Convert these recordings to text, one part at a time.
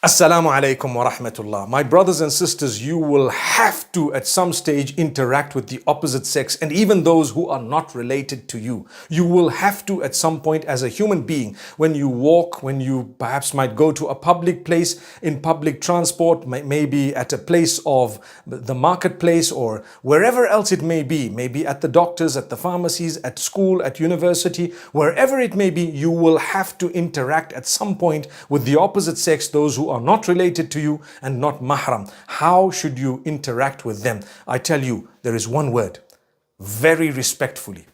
Assalamu alaikum wa rahmatullah. My brothers and sisters, you will have to at some stage interact with the opposite sex and even those who are not related to you. You will have to at some point as a human being, when you walk, when you perhaps might go to a public place, in public transport, maybe at a place of the marketplace or wherever else it may be, maybe at the doctors, at the pharmacies, at school, at university, wherever it may be, you will have to interact at some point with the opposite sex, those who are not related to you and not mahram. How should you interact with them? I tell you, there is one word: very respectfully.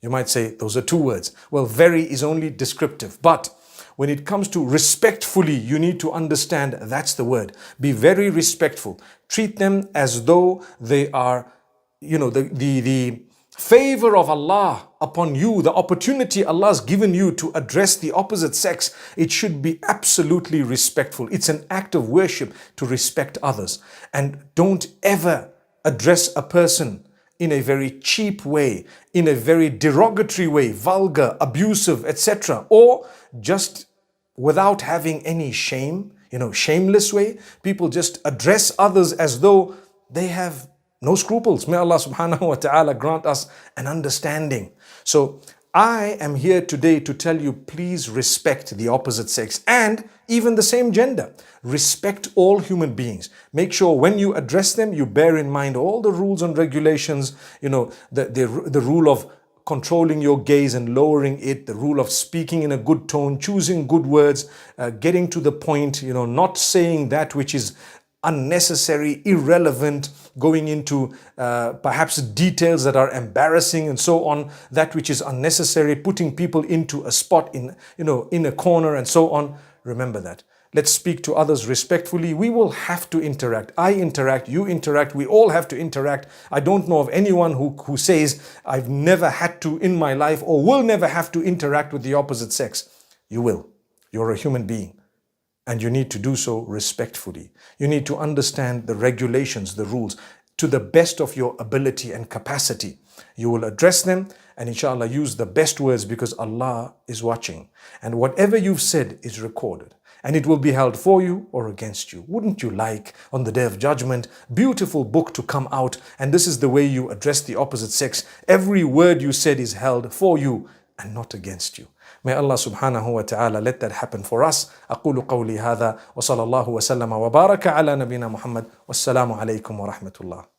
You might say those are two words. Well, very is only descriptive, but when it comes to respectfully, you need to understand that's the word. Be very respectful. Treat them as though they are, the favor of Allah upon you, the opportunity Allah's given you to address the opposite sex. It should be absolutely respectful. It's an act of worship to respect others. And don't ever address a person in a very cheap way, in a very derogatory way, vulgar, abusive, etc. Or just without having any shame, shameless way. People just address others as though they have no scruples. May Allah subhanahu wa ta'ala grant us an understanding. So I am here today to tell you, please respect the opposite sex and even the same gender. Respect all human beings. Make sure when you address them, you bear in mind all the rules and regulations, the rule of controlling your gaze and lowering it, the rule of speaking in a good tone, choosing good words, getting to the point, not saying that which is unnecessary, irrelevant, going into perhaps details that are embarrassing and so on, that which is unnecessary, putting people into a spot in a corner and so on. Remember that. Let's speak to others respectfully. We will have to interact. I interact, you interact, we all have to interact. I don't know of anyone who says, I've never had to in my life or will never have to interact with the opposite sex. You will. You're a human being. And you need to do so respectfully. You need to understand the regulations, the rules, to the best of your ability and capacity. You will address them and inshallah use the best words, because Allah is watching. And whatever you've said is recorded. And it will be held for you or against you. Wouldn't you like, on the Day of Judgment, beautiful book to come out, and this is the way you address the opposite sex. Every word you said is held for you and not against you. May Allah subhanahu wa ta'ala let that happen for us. أقول قولي هذا وصلى الله وسلم وبارك على نبينا محمد والسلام عليكم ورحمة الله.